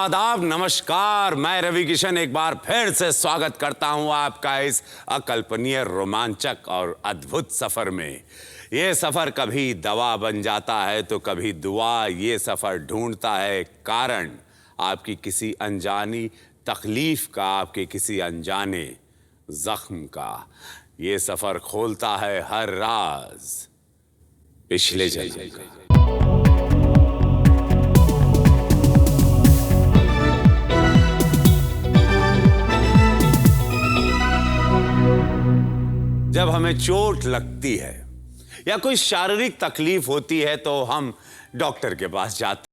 आदाब, नमस्कार। मैं रवि किशन एक बार फिर से स्वागत करता हूं आपका इस अकल्पनीय, रोमांचक और अद्भुत सफर में। ये सफर कभी दवा बन जाता है तो कभी दुआ। ये सफर ढूंढता है कारण आपकी किसी अनजानी तकलीफ का, आपके किसी अनजाने जख्म का। ये सफर खोलता है हर राज पिछले जन्म का। जब हमें चोट लगती है या कोई शारीरिक तकलीफ होती है तो हम डॉक्टर के पास जाते हैं।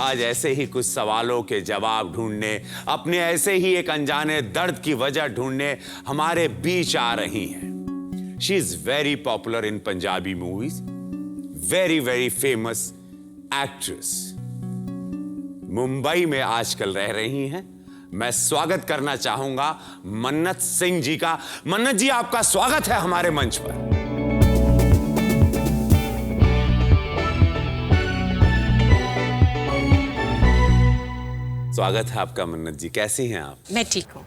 आज ऐसे ही कुछ सवालों के जवाब ढूंढने, अपने ऐसे ही एक अनजाने दर्द की वजह ढूंढने हमारे बीच आ रही हैं। She is very popular in Punjabi movies, very very famous actress. Mumbai में आजकल रह रही हैं। मैं स्वागत करना चाहूंगा मन्नत सिंह जी का। मन्नत जी, आपका स्वागत है हमारे मंच पर। स्वागत है आपका मन्नत जी। कैसी हैं आप? मैं ठीक हूँ।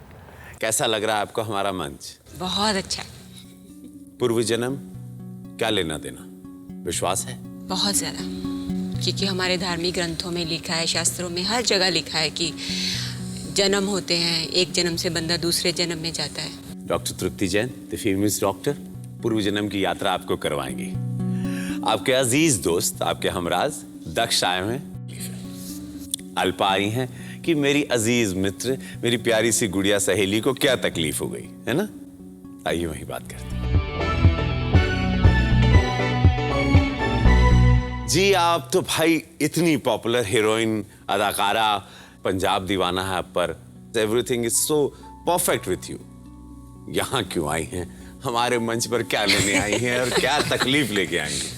कैसा लग रहा है आपको हमारा मंच? बहुत अच्छा। पूर्व जन्म क्या लेना देना? विश्वास है? बहुत ज्यादा, क्योंकि हमारे धार्मिक ग्रंथों में लिखा है, शास्त्रों में हर जगह लिखा है कि जन्म होते हैं, एक जन्म से बंदा दूसरे जन्म में जाता है। Doctor Tripti Jain, the famous doctor, पूर्व जन्म की यात्रा आपको करवाएंगे। आपके अजीज दोस्त, आपके हमराज दक्ष आए हैं, अल्पा आई हैं कि मेरी अजीज मित्र, मेरी प्यारी सी गुड़िया सहेली को क्या तकलीफ हो गई है ना। आइए वही बात करते हैं। जी, आप तो भाई इतनी पॉपुलर हीरोइन, अदाकारा, पंजाब दीवाना है आप पर। Everything is so perfect with you. यहाँ क्यों आई हैं? हमारे मंच पर क्या लेने आई हैं और क्या तकलीफ लेके आई हैं?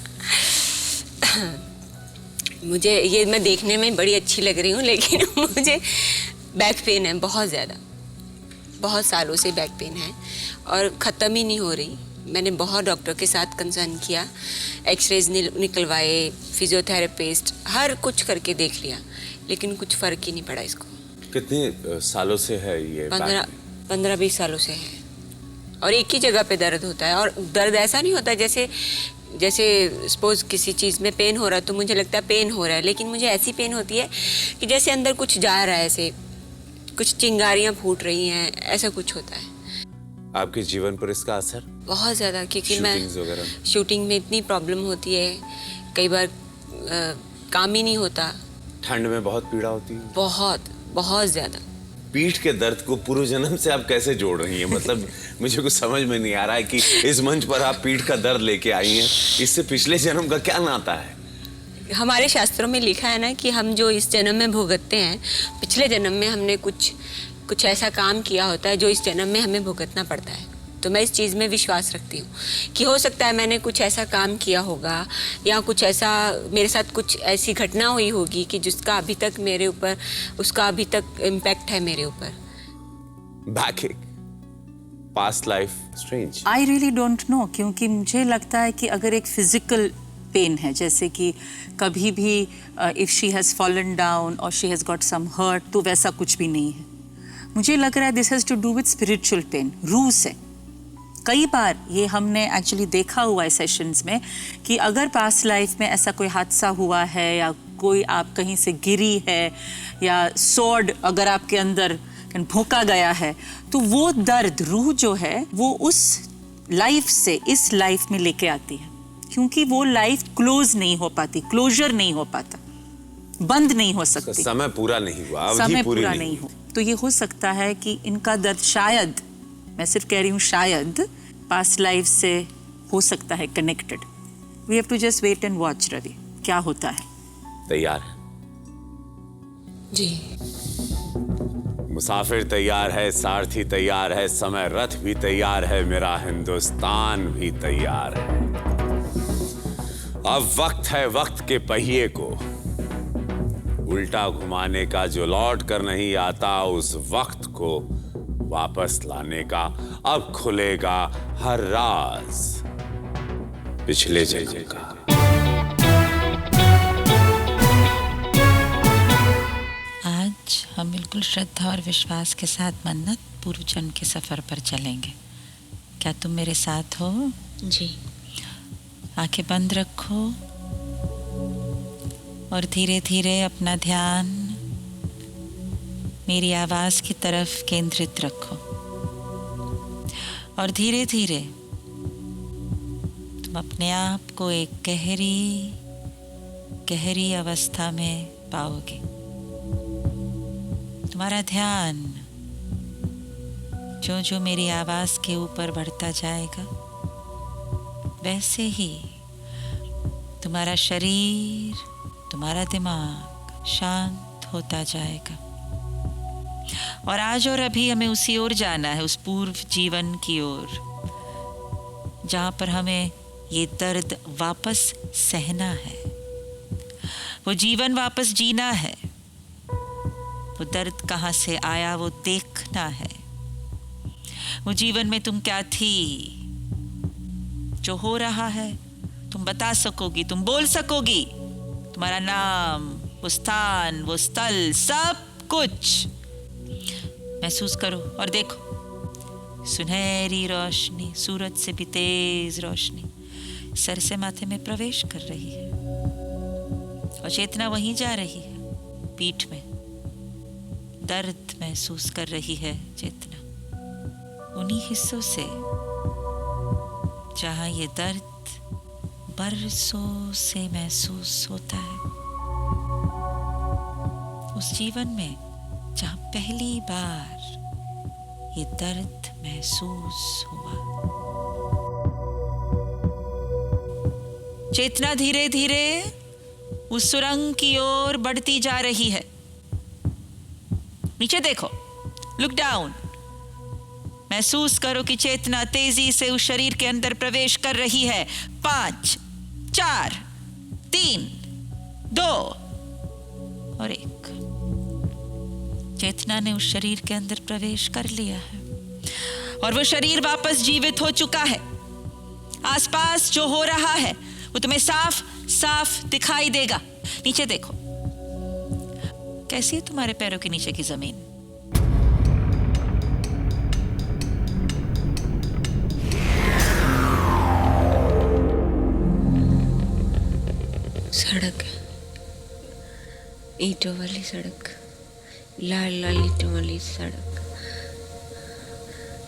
मुझे ये, मैं देखने में बड़ी अच्छी लग रही हूँ, लेकिन मुझे बैक पेन है बहुत ज़्यादा। बहुत सालों से बैक पेन है और ख़त्म ही नहीं हो रही। मैंने बहुत डॉक्टर के साथ कंसर्न किया, एक्सरेज निकलवाए, फिजियोथेरेपिस्ट, हर कुछ करके देख लिया, लेकिन कुछ फ़र्क ही नहीं पड़ा इसको। कितने सालों से है ये? 15-20 सालों से है और एक ही जगह पे दर्द होता है। और दर्द ऐसा नहीं होता जैसे सपोज किसी चीज़ में पेन हो रहा है तो मुझे लगता है पेन हो रहा है, लेकिन मुझे ऐसी पेन होती है कि जैसे अंदर कुछ जा रहा है, ऐसे कुछ चिंगारियां फूट रही हैं, ऐसा कुछ होता है। आपके जीवन पर इसका असर? बहुत ज़्यादा, क्योंकि मैं शूटिंग में इतनी प्रॉब्लम होती है, कई बार काम ही नहीं होता। ठंड में बहुत पीड़ा होती है? बहुत ज़्यादा। पीठ के दर्द को पूर्व जन्म से आप कैसे जोड़ रही हैं? मतलब मुझे कुछ समझ में नहीं आ रहा है कि इस मंच पर आप पीठ का दर्द लेके आई हैं, इससे पिछले जन्म का क्या नाता है? हमारे शास्त्रों में लिखा है ना कि हम जो इस जन्म में भुगतते हैं, पिछले जन्म में हमने कुछ ऐसा काम किया होता है जो इस जन्म में हमें भुगतना पड़ता है। तो मैं इस चीज़ में विश्वास रखती हूँ कि हो सकता है मैंने कुछ ऐसा काम किया होगा या कुछ ऐसा मेरे साथ कुछ ऐसी घटना हुई होगी कि जिसका अभी तक मेरे ऊपर, उसका अभी तक इम्पैक्ट है मेरे ऊपर। बैकएक, past life, strange. I really don't know, क्योंकि मुझे लगता है कि अगर एक फिजिकल पेन है, जैसे कि कभी भी if she has fallen down और she has got some hurt, तो वैसा कुछ भी नहीं है। मुझे लग रहा है this has to do with spiritual pain, रूह से। कई बार ये हमने एक्चुअली देखा हुआ है सेशंस में कि अगर पास्ट लाइफ में ऐसा कोई हादसा हुआ है या कोई आप कहीं से गिरी है या स्वॉर्ड अगर आपके अंदर भोंका गया है, तो वो दर्द रूह जो है वो उस लाइफ से इस लाइफ में लेके आती है, क्योंकि वो लाइफ क्लोज नहीं हो पाती, क्लोजर नहीं हो पाता, बंद नहीं हो सकती, समय पूरा नहीं हुआ, अवधि समय पूरी पूरा नहीं नहीं हो। तो ये हो सकता है कि इनका दर्द शायद, मैं सिर्फ कह रही हूँ शायद, पास्ट लाइफ से हो सकता है connected. We have to just wait and watch Ravi, क्या होता है। तैयार है? जी। मुसाफिर तैयार है, सारथी तैयार है, समय रथ भी तैयार है, मेरा हिंदुस्तान भी तैयार है। अब वक्त है वक्त के पहिए को उल्टा घुमाने का, जो लौट कर नहीं आता उस वक्त को वापस लाने का। अब खुलेगा हर राज पिछले जन्म का। आज हम बिल्कुल श्रद्धा और विश्वास के साथ मन्नत पूर्व जन्म के सफर पर चलेंगे। क्या तुम मेरे साथ हो? जी। आंखें बंद रखो और धीरे धीरे अपना ध्यान मेरी आवाज की तरफ केंद्रित रखो और धीरे धीरे तुम अपने आप को एक गहरी गहरी अवस्था में पाओगे। तुम्हारा ध्यान जो जो मेरी आवाज के ऊपर बढ़ता जाएगा, वैसे ही तुम्हारा शरीर, तुम्हारा दिमाग शांत होता जाएगा। और आज और अभी हमें उसी ओर जाना है, उस पूर्व जीवन की ओर, जहां पर हमें ये दर्द वापस सहना है, वो जीवन वापस जीना है, वो दर्द कहां से आया वो देखना है। वो जीवन में तुम क्या थी, जो हो रहा है तुम बता सकोगी, तुम बोल सकोगी। तुम्हारा नाम, वो स्थान, वो स्थल, सब कुछ महसूस करो और देखो। सुनहरी रोशनी, सूरज से भी तेज रोशनी सर से माथे में प्रवेश कर रही है और चेतना वहीं जा रही है, पीठ में। दर्द महसूस कर रही है चेतना उन्हीं हिस्सों से जहां ये दर्द बरसों से महसूस होता है। उस जीवन में जहां पहली बार ये दर्द महसूस हुआ। चेतना धीरे धीरे उस सुरंग की ओर बढ़ती जा रही है। नीचे देखो, लुक डाउन। महसूस करो कि चेतना तेजी से उस शरीर के अंदर प्रवेश कर रही है। 5, 4, 3, 2 और 1। चेतना ने उस शरीर के अंदर प्रवेश कर लिया है और वो शरीर वापस जीवित हो चुका है। आसपास जो हो रहा है वो तुम्हें साफ साफ दिखाई देगा। नीचे देखो, कैसी है तुम्हारे पैरों के नीचे की जमीन? सड़क, ईंटों वाली सड़क, लाल लाल ईंटों वाली सड़क,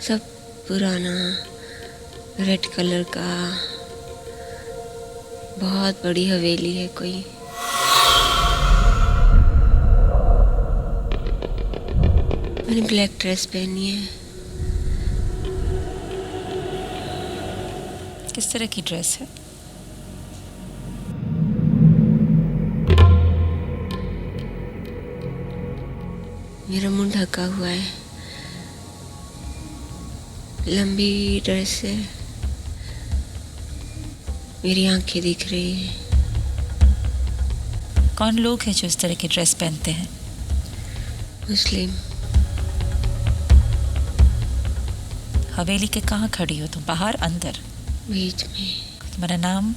सब पुराना रेड कलर का। बहुत बड़ी हवेली है कोई। मैंने ब्लैक ड्रेस पहनी है। किस तरह की ड्रेस है? मेरा मुंह ढका हुआ है, लंबी ड्रेस है, मेरी आंखें दिख रही है। कौन लोग हैं जो इस तरह की ड्रेस पहनते हैं? मुस्लिम। हवेली के कहाँ खड़ी हो तुम? बाहर, अंदर? बीच में। तुम्हारा नाम?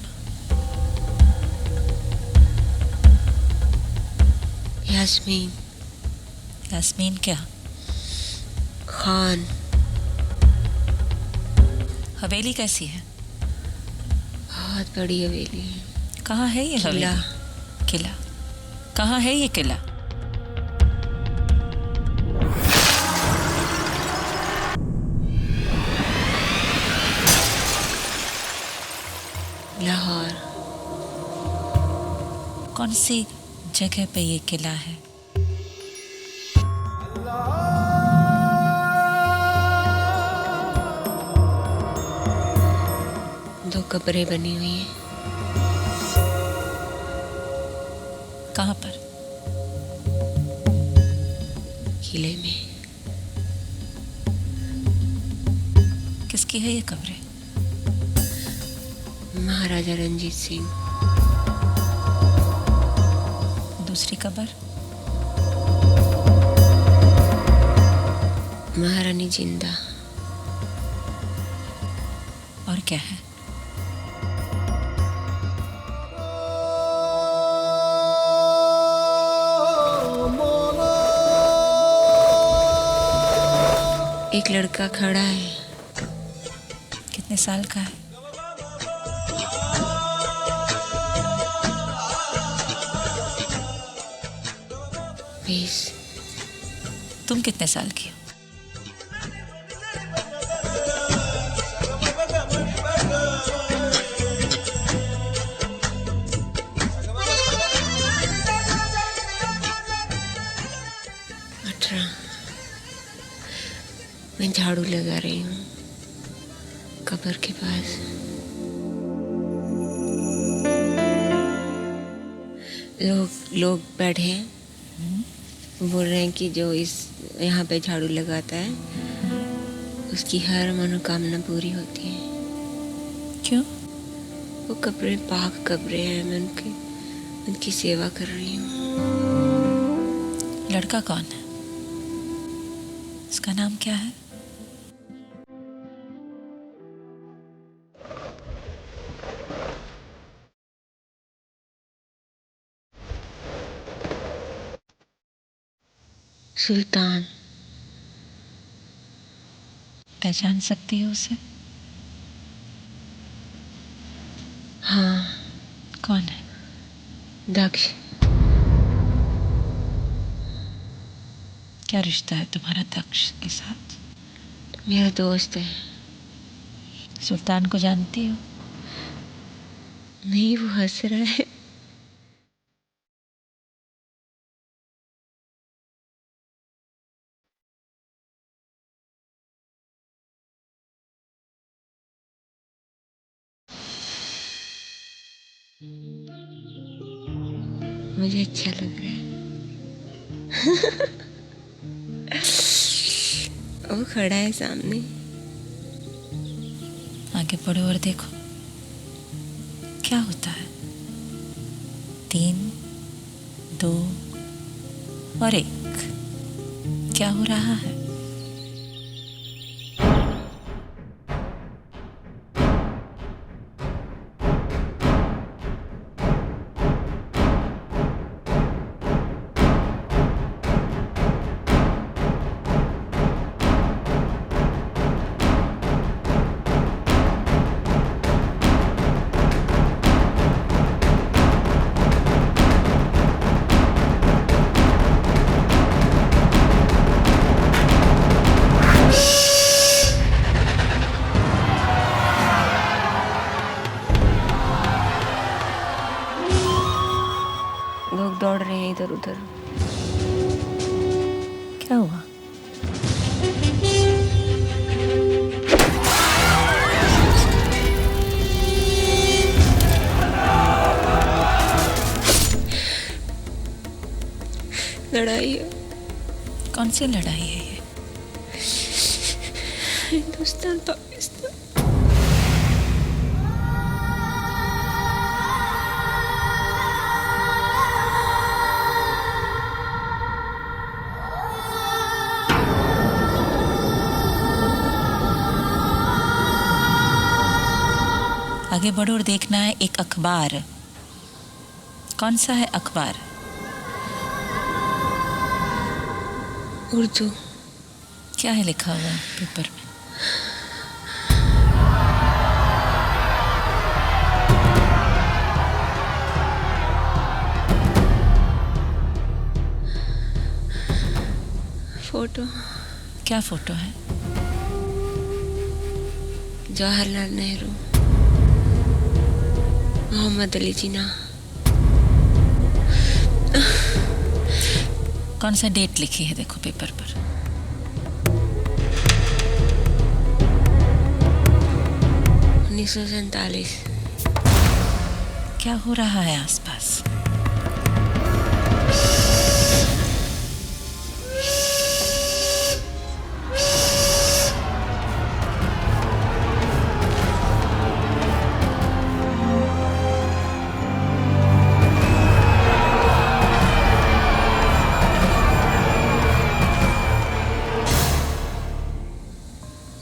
यास्मीन। यास्मीन क्या? खान। हवेली कैसी है? बहुत बड़ी हवेली है। कहाँ है ये किला। हवेली? किला। कहाँ है ये किला? लाहौर। कौन सी जगह पे ये किला है? दो कब्रें बनी हुई हैं। कहाँ पर? किले में। किसकी है ये कब्रें? महाराजा रंजीत सिंह। दूसरी कब्र? महारानी जिंदा। और क्या है? एक लड़का खड़ा है। कितने साल का है? बीस। तुम कितने साल की हो? मैं झाड़ू लगा रही हूँ कब्र के पास। लोग बैठे हैं, बोल रहे हैं कि जो इस यहाँ पे झाड़ू लगाता है उसकी हर मनोकामना पूरी होती है। क्यों? वो कब्रें पाक कब्रें हैं, मैं उनकी सेवा कर रही हूँ। लड़का कौन है? उसका नाम क्या है? सुल्तान। पहचान सकती हो उसे? हाँ। कौन है? दक्ष। क्या रिश्ता है तुम्हारा दक्ष के साथ? मेरा दोस्त है। सुल्तान को जानती हो? नहीं, वो हंस रहा है। मुझे अच्छा लग रहा है। वो खड़ा है सामने। आगे बढ़ो और देखो क्या होता है। 3, 2 और 1। क्या हो रहा है? लोग दौड़ रहे हैं इधर उधर। क्या हुआ? लड़ाई है। कौन सी लड़ाई है ये? हिंदुस्तान पाकिस्तान। आगे बढ़ो और देखना है एक अखबार। कौन सा है अखबार? उर्दू। क्या है लिखा हुआ पेपर में? फोटो। क्या फोटो है? जवाहरलाल नेहरू, मोहम्मद अली जिन्ना। कौन सा डेट लिखी है देखो पेपर पर? 1947। क्या हो रहा है आसपास?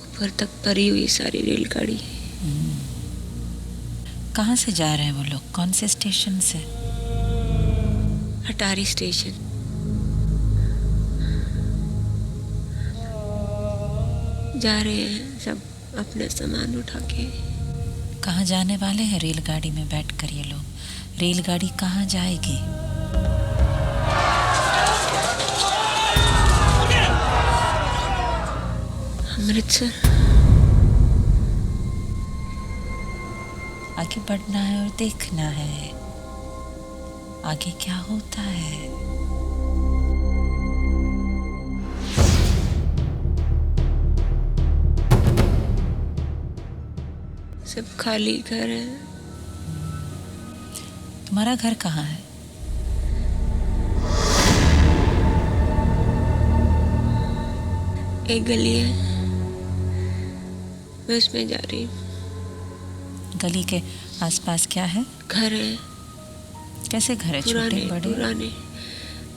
ऊपर तक भरी हुई सारी रेलगाड़ी। कहाँ से जा रहे हैं वो लोग? कौन से स्टेशन से? अटारी स्टेशन। जा रहे हैं सब अपना सामान उठा के। कहाँ जाने वाले हैं रेलगाड़ी में बैठकर ये लोग? रेलगाड़ी कहाँ जाएगी? अमृतसर। आगे बढ़ना है और देखना है आगे क्या होता है। सब खाली घर है। तुम्हारा घर कहाँ है? एक गली है, मैं उसमें जा रही हूँ। गली के आसपास क्या है? घर है, कैसे घर है? पुराने छोटे बड़े? पुराने,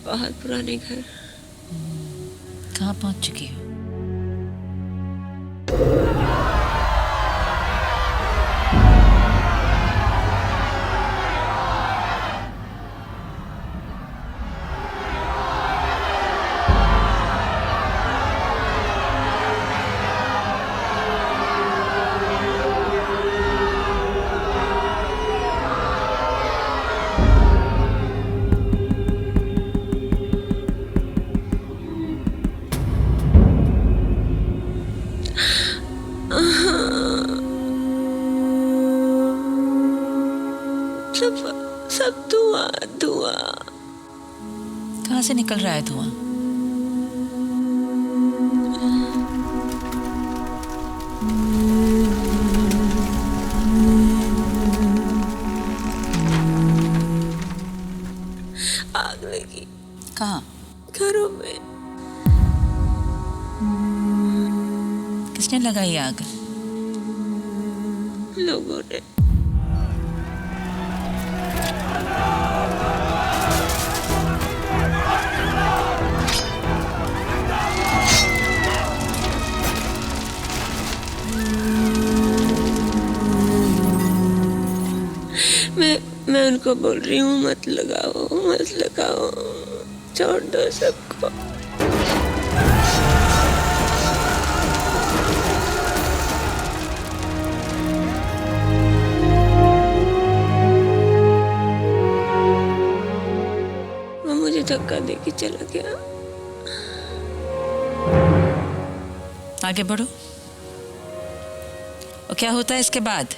बहुत पुराने घर। कहाँ पहुंच चुकी हो? सब धुआं धुआं। कहाँ से निकल रहा है धुआं? आग लगी कहाँ? घरों में। किसने लगाई आग? लोगों ने। मैं उनको बोल रही हूँ मत लगाओ, छोड़ दो सबको। वो मुझे धक्का दे के चला गया। आगे बढ़ो। और क्या होता है इसके बाद?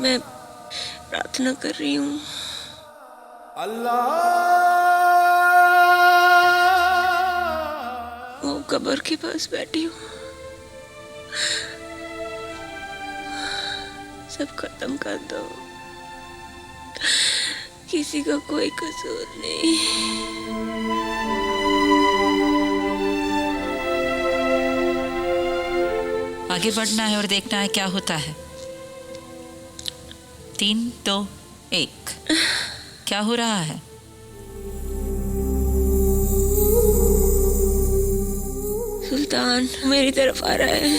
मैं प्रार्थना कर रही हूँ। वो कब्र के पास बैठी हूँ। सब खत्म कर दो, किसी का कोई कसूर नहीं। आगे बढ़ना है और देखना है क्या होता है। 3, 2, 1। क्या हो रहा है? सुल्तान मेरी तरफ आ रहा है।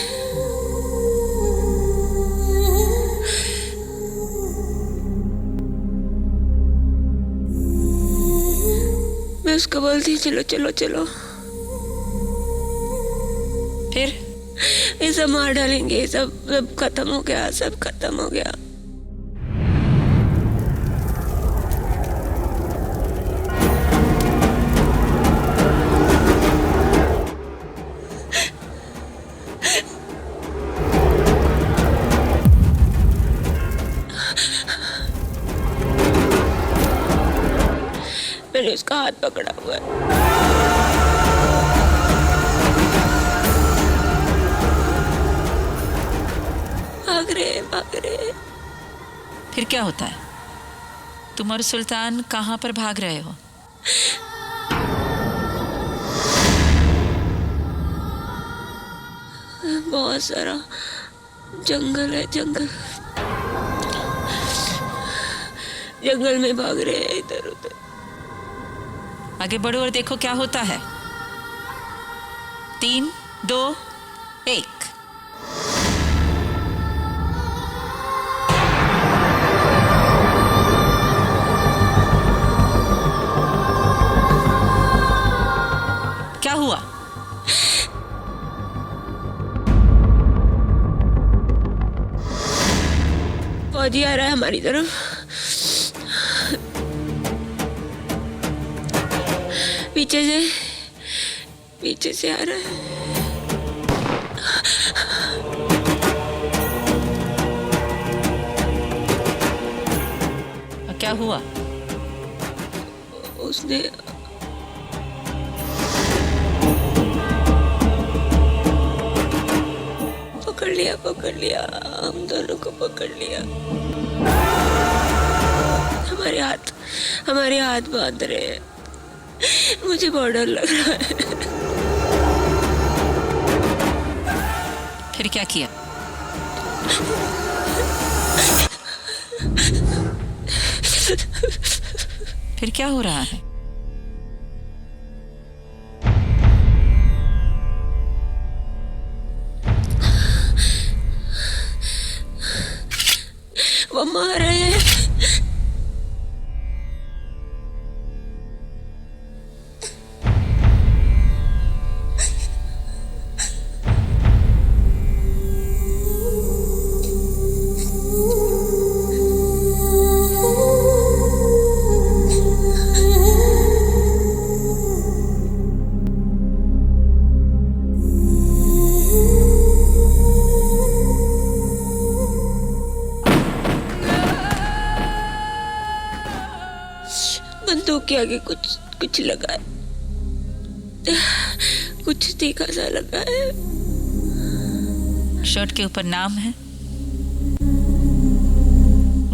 मैं उसको बोलती चलो चलो चलो। फिर ये सब मार डालेंगे, सब खत्म हो गया, सब खत्म हो गया। मैंने उसका हाथ पकड़ा हुआ है। भाग रहे। फिर क्या होता है? तुम और सुल्तान कहाँ पर भाग रहे हो? बहुत सारा जंगल है, जंगल में भाग रहे हैं इधर उधर। आगे बढ़ो और देखो क्या होता है। 3, 2, 1। क्या हुआ? फौजी आ रहा है हमारी तरफ। पीछे से आ रहा है। क्या हुआ? उसने पकड़ लिया, हम दोनों को पकड़ लिया। हमारे हाथ बांध रहे हैं। मुझे बहुत डर लग रहा है। फिर क्या किया? फिर क्या हो रहा है? वो मार रहे हैं। बंदूक के आगे कुछ लगा है, कुछ तीखा सा लगा है। शर्ट के ऊपर नाम है,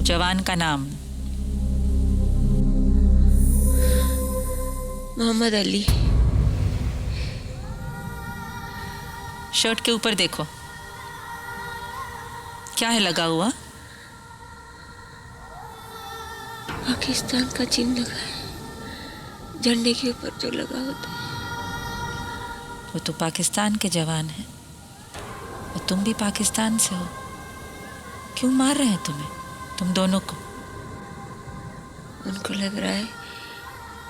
जवान का नाम। मोहम्मद अली। शर्ट के ऊपर देखो, क्या है लगा हुआ? पाकिस्तान का चिन्ह लगा है, झंडे के ऊपर जो लगा होता है। वो तो पाकिस्तान के जवान हैं और तुम भी पाकिस्तान से हो। क्यों मार रहे हैं तुम्हें, तुम दोनों को? उनको लग रहा है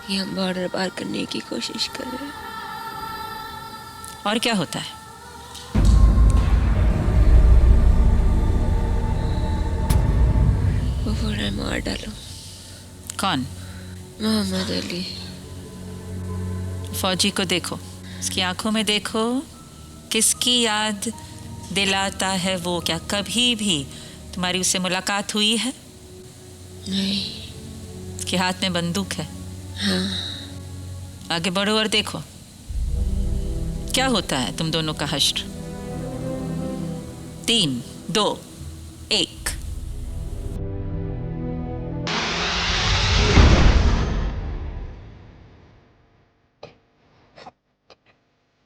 कि हम बॉर्डर पार करने की कोशिश कर रहे हैं। और क्या होता है? वो बोल रहा है मार डालो। कौन? मोहम्मद अली। फौजी को देखो, उसकी आंखों में देखो, किसकी याद दिलाता है वो? क्या कभी भी तुम्हारी उससे मुलाकात हुई है? नहीं। उसके हाथ में बंदूक है। हाँ। आगे बढ़ो और देखो क्या होता है तुम दोनों का हश्र। 3, 2, 1।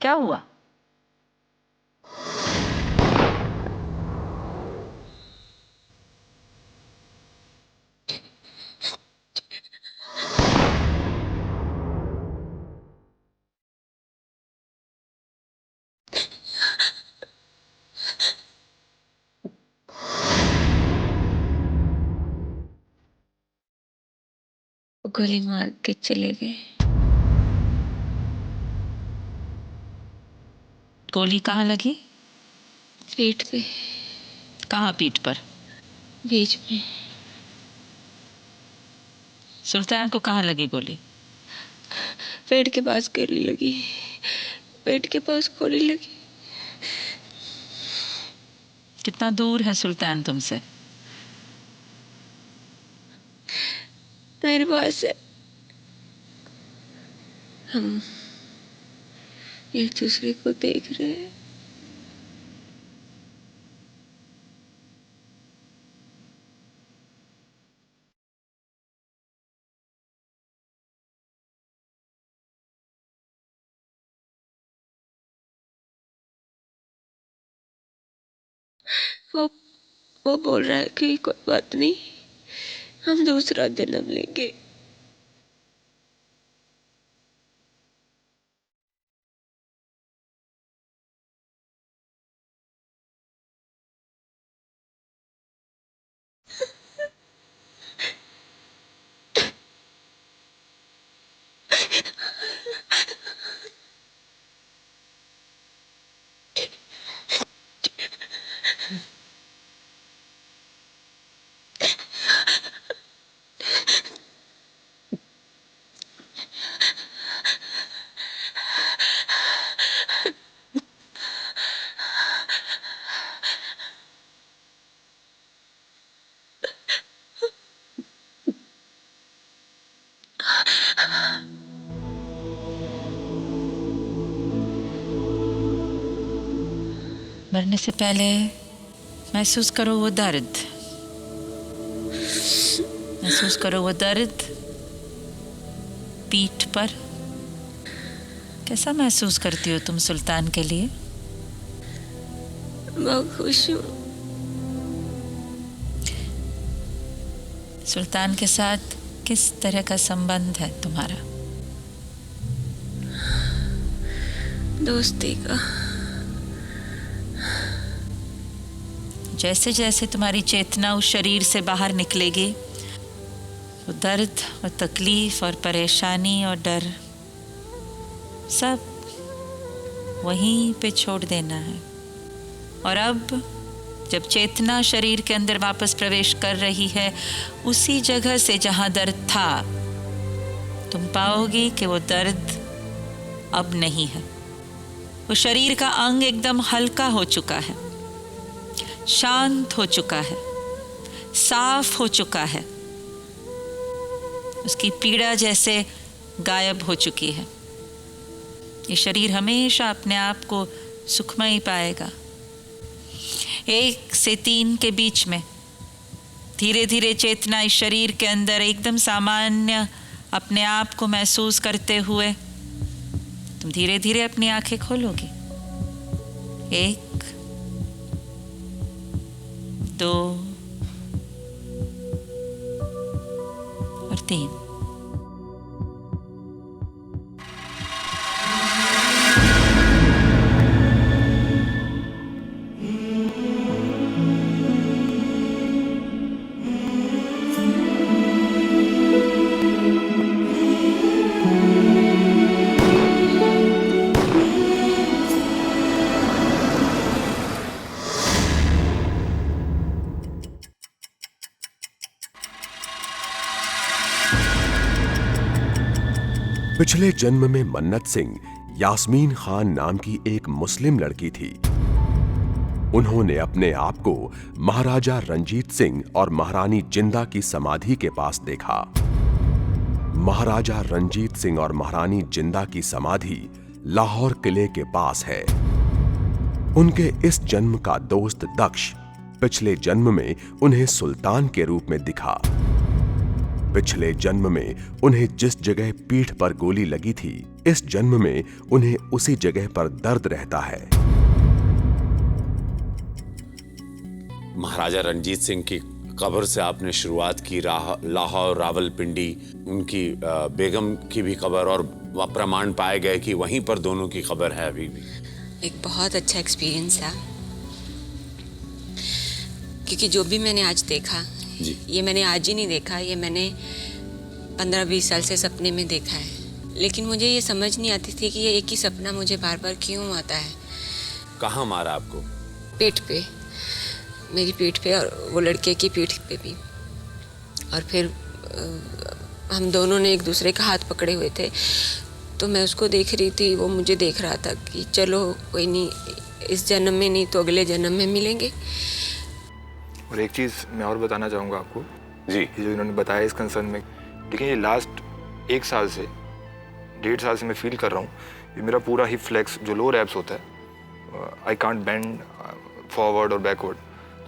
क्या हुआ? गोली मार के चले गए। गोली कहाँ लगी? पीठ पे। कहाँ पीठ पर? बीच में। सुल्तान को कहाँ लगी गोली? पेट के पास गोली लगी। पेट के पास गोली लगी। कितना दूर है सुल्तान तुमसे? मेरे पास है। हम एक दूसरे को देख रहे हैं। वो वो बोल रहा है कि कोई बात नहीं, हम दूसरा जन्म लेंगे। मरने से पहले महसूस करो वो दर्द, महसूस करो वो दर्द पीठ पर। कैसा महसूस करती हो तुम सुल्तान के लिए? बहुत खुश हूँ। सुल्तान के साथ किस तरह का संबंध है तुम्हारा? दोस्ती का। जैसे जैसे तुम्हारी चेतना उस शरीर से बाहर निकलेगी, वो दर्द और तकलीफ और परेशानी और डर सब वहीं पे छोड़ देना है। और अब जब चेतना शरीर के अंदर वापस प्रवेश कर रही है, उसी जगह से जहां दर्द था, तुम पाओगी कि वो दर्द अब नहीं है। वो शरीर का अंग एकदम हल्का हो चुका है, शांत हो चुका है, साफ हो चुका है। उसकी पीड़ा जैसे गायब हो चुकी है। ये शरीर हमेशा अपने आप को सुखमय पाएगा। 1 से 3 के बीच में धीरे धीरे चेतना इस शरीर के अंदर एकदम सामान्य अपने आप को महसूस करते हुए तुम धीरे धीरे अपनी आंखें खोलोगी। 1 2 और 3। पिछले जन्म में मन्नत सिंह यास्मीन खान नाम की एक मुस्लिम लड़की थी। उन्होंने अपने आप को महाराजा रंजीत सिंह और महारानी जिंदा की समाधि के पास देखा। महाराजा रंजीत सिंह और महारानी जिंदा की समाधि लाहौर किले के पास है। उनके इस जन्म का दोस्त दक्ष पिछले जन्म में उन्हें सुल्तान के रूप में दिखा। पिछले जन्म में उन्हें जिस जगह पीठ पर गोली लगी थी, इस जन्म में उन्हें उसी जगह पर दर्द रहता है। महाराजा रंजीत सिंह की कब्र से आपने शुरुआत की। लाहौर, रावलपिंडी, उनकी बेगम की भी कब्र, और प्रमाण पाए गए कि वहीं पर दोनों की कब्र है अभी भी। एक बहुत अच्छा एक्सपीरियंस था, क्योंकि जो भी मैंने आज देखा जी। ये मैंने आज ही नहीं देखा, ये मैंने 15-20 साल से सपने में देखा है। लेकिन मुझे ये समझ नहीं आती थी कि ये एक ही सपना मुझे बार बार क्यों आता है। कहाँ मारा आपको? पेट पे, मेरी पीठ पे, और वो लड़के की पीठ पे भी। और फिर हम दोनों ने एक दूसरे का हाथ पकड़े हुए थे, तो मैं उसको देख रही थी, वो मुझे देख रहा था कि चलो कोई नहीं, इस जन्म में नहीं तो अगले जन्म में मिलेंगे। और एक चीज़ मैं और बताना चाहूँगा आपको जी। जो इन्होंने बताया इस कंसर्न में, लेकिन ये लास्ट 1 साल से 1.5 साल से मैं फील कर रहा हूँ, ये मेरा पूरा हिप फ्लेक्स जो लोअर एब्स होता है, आई कांट बेंड फॉरवर्ड और बैकवर्ड,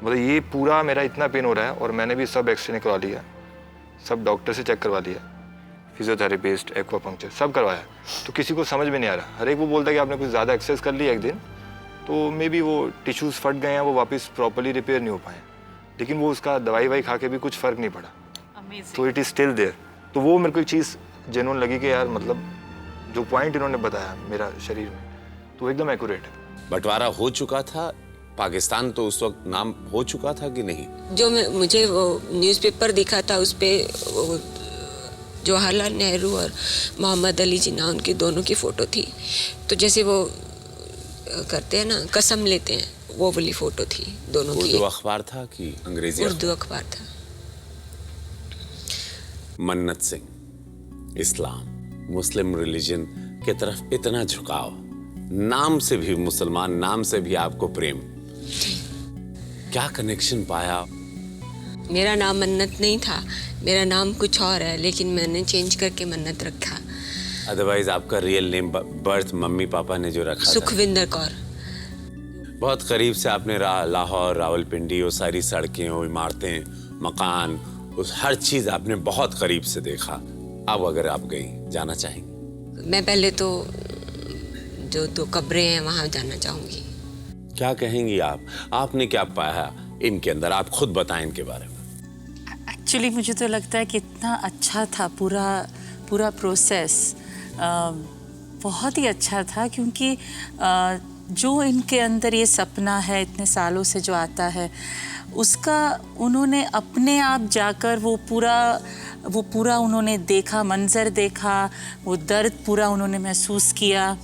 मतलब ये पूरा मेरा इतना पेन हो रहा है। और मैंने भी सब एक्सरे करवा लिया, सब डॉक्टर से चेक करवा लिया, फिजियोथेरेपिस्ट, एक्वापंक्चर सब करवाया, तो किसी को समझ में नहीं आ रहा। हर एक वो बोलता है कि आपने कुछ ज़्यादा एक्सरसाइज कर लिया एक दिन, तो मे बी वो टिश्यूज़ फट गए हैं, वो वापस प्रॉपर्ली रिपेयर नहीं हो पाए, लेकिन वो उसका दवाई खा के भी कुछ फ़र्क नहीं पड़ा, तो इट इज़ स्टिल देयर। तो वो मेरे को एक चीज़ जेन्युइन लगी कि यार मतलब जो पॉइंट इन्होंने बताया मेरा शरीर में, तो एकदम एक्यूरेट है। बंटवारा हो चुका था, पाकिस्तान तो उस वक्त नाम हो चुका था कि नहीं? जो मुझे वो न्यूज़पेपर दिखा था, उस पर जवाहरलाल नेहरू और मोहम्मद अली जिन्ना, उनकी दोनों की फ़ोटो थी। तो जैसे वो करते हैं ना, कसम लेते हैं, वो वाली फ़ोटो थी दोनों की। उर्दू अखबार था कि अंग्रेजी? उर्दू अखबार था। मन्नत सिंह, इस्लाम, मुस्लिम रिलीजन की तरफ इतना झुकाव, नाम से भी मुसलमान, नाम से भी आपको प्रेम, क्या कनेक्शन पाया? मेरा नाम मन्नत नहीं था, मेरा नाम कुछ और है, लेकिन मैंने चेंज करके मन्नत रखा। अदरवाइज आपका real name birth mummy papa ने जो रखा था? सुखविंदर कौर। बहुत करीब से आपने लाहौर, रावलपिंडी, वो सारी सड़कें, वो इमारतें, मकान, उस हर चीज आपने बहुत करीब से देखा। अब अगर आप गई, जाना चाहेंगी? मैं पहले तो जो 2 कब्रें हैं वहाँ जाना चाहूँगी। क्या कहेंगी आप? आपने क्या पाया इनके अंदर? आप खुद बताएं इनके बारे में। एक्चुअली मुझे तो लगता है कि इतना अच्छा था पूरा प्रोसेस, बहुत ही अच्छा था, क्योंकि जो इनके अंदर ये सपना है इतने सालों से जो आता है, उसका उन्होंने अपने आप जाकर वो पूरा उन्होंने देखा, मंजर देखा, वो दर्द पूरा उन्होंने महसूस किया।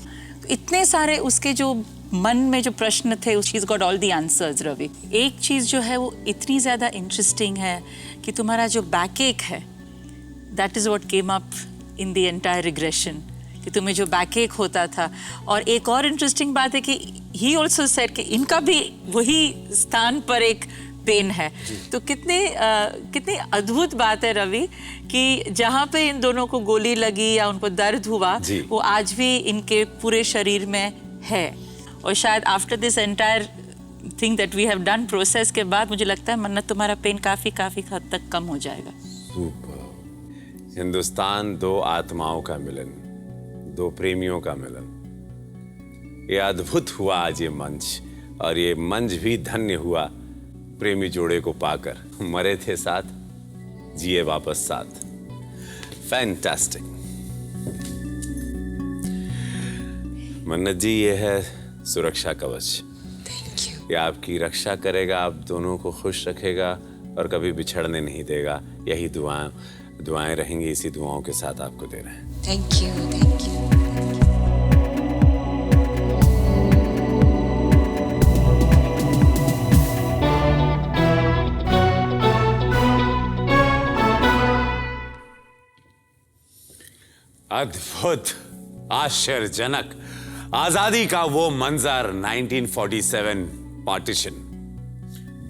इतने सारे उसके जो मन में जो प्रश्न थे, उस चीज़ got all the answers. Ravi, एक चीज़ जो है वो इतनी ज़्यादा इंटरेस्टिंग है कि तुम्हारा जो बैक एक है, that is what came up in the entire regression, कि तुम्हें जो बैक एक होता था। और एक और इंटरेस्टिंग बात है कि ही ऑल्सो सेड कि इनका भी वही स्थान पर एक पेन है। तो कितनी अद्भुत बात है रवि, कि जहाँ पे इन दोनों को गोली लगी या उनको दर्द हुआ, वो आज भी इनके पूरे शरीर में है। और शायद after this entire thing that we have done process के बाद, मुझे लगता है मन्नत, तुम्हारा पेन काफी हद तक कम हो जाएगा। हिंदुस्तान 2 आत्माओं का मिलन, 2 प्रेमियों का मिलन, ये अद्भुत हुआ आज ये मंच। और ये मंच भी धन्य हुआ प्रेमी जोड़े को पाकर। मरे थे साथ, जिए वापस साथ। फैंटास्टिक। मन्नत जी, ये है सुरक्षा कवच। Thank you. ये आपकी रक्षा करेगा, आप दोनों को खुश रखेगा और कभी बिछड़ने नहीं देगा। यही दुआएं रहेंगी, इसी दुआओं के साथ आपको दे रहे हैं। Thank you, thank you. अद्भुत, आश्चर्यजनक, आजादी का वो मंजर, 1947 पार्टीशन।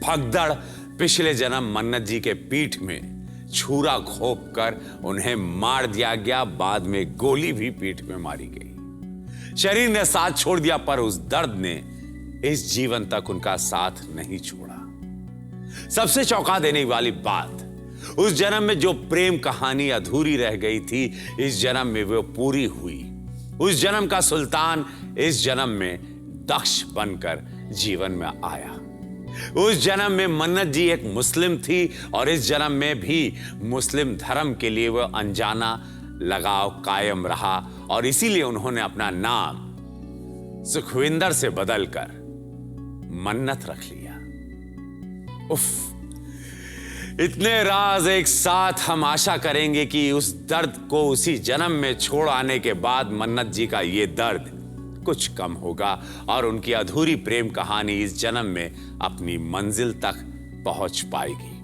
भगदड़, पिछले जन्म मन्नत जी के पीठ में छुरा घोंप कर उन्हें मार दिया गया, बाद में गोली भी पीठ में मारी गई। शरीर ने साथ छोड़ दिया, पर उस दर्द ने इस जीवन तक उनका साथ नहीं छोड़ा। सबसे चौंका देने वाली बात, उस जन्म में जो प्रेम कहानी अधूरी रह गई थी, इस जन्म में वो पूरी हुई। उस जन्म का सुल्तान इस जन्म में दक्ष बनकर जीवन में आया। उस जन्म में मन्नत जी एक मुस्लिम थी और इस जन्म में भी मुस्लिम धर्म के लिए वो अनजाना लगाव कायम रहा और इसीलिए उन्होंने अपना नाम सुखविंदर से बदलकर मन्नत रख लिया। उफ, इतने राज एक साथ। हम आशा करेंगे कि उस दर्द को उसी जन्म में छोड़ आने के बाद मन्नत जी का ये दर्द कुछ कम होगा और उनकी अधूरी प्रेम कहानी इस जन्म में अपनी मंजिल तक पहुंच पाएगी।